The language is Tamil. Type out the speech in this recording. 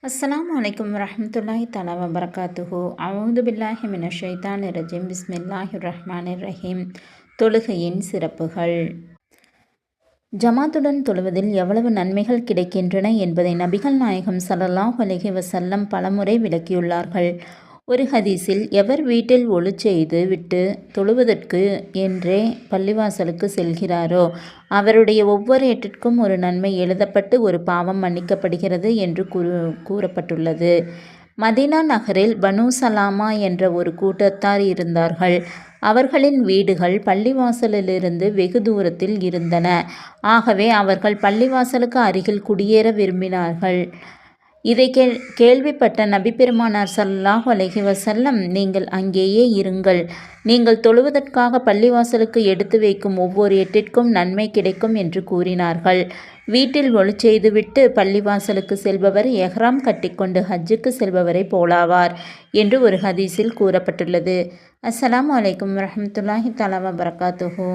அஸ்ஸலாமு அலைக்கும் வரஹ்மத்துல்லாஹி தஆலா வபரகாத்துஹு. அஊது பில்லாஹி மினஷ் ஷைத்தானிர் ரஜீம். பிஸ்மில்லாஹிர் ரஹ்மானிர் ரஹீம். தொழுகையின் சிறப்புகள். ஜமாத்துடன் தொழுவதில் எவ்வளவு நன்மைகள் கிடைக்கின்றன என்பதை நபிகள் நாயகம் ஸல்லல்லாஹு அலைஹி வஸல்லம் பலமுறை விளக்கியுள்ளார்கள். ஒரு ஹதீஸில், எவர் வீட்டில் ஒழு செய்து விட்டு தொழுவதற்கு என்றே பள்ளிவாசலுக்கு செல்கிறாரோ அவருடைய ஒவ்வொரு எட்டிற்கும் ஒரு நன்மை எழுதப்பட்டு ஒரு பாவம் மன்னிக்கப்படுகிறது என்று கூறப்பட்டுள்ளது. மதீனா நகரில் பனு சலாமா என்ற ஒரு கூட்டத்தார் இருந்தார்கள். அவர்களின் வீடுகள் பள்ளிவாசலிலிருந்து வெகு தூரத்தில் இருந்தன. ஆகவே அவர்கள் பள்ளிவாசலுக்கு அருகில் குடியேற விரும்பினார்கள். இதை கேள்விப்பட்ட நபி பெருமானார் ஸல்லல்லாஹு அலைஹி வஸல்லம், நீங்கள் அங்கேயே இருங்கள், நீங்கள் தொழுவதற்காக பள்ளிவாசலுக்கு எடுத்து வைக்கும் ஒவ்வொரு எட்டிற்கும் நன்மை கிடைக்கும் என்று கூறினார்கள். வீட்டில் ஒழு செய்துவிட்டு பள்ளிவாசலுக்கு செல்பவர் எஹ்ராம் கட்டிக்கொண்டு ஹஜ்ஜுக்கு செல்பவரை போலாவார் என்று ஒரு ஹதீஸில் கூறப்பட்டுள்ளது. அஸ்ஸலாமு அலைக்கும் வரஹ்மத்துல்லாஹி தஆலா வபரகாத்துஹு.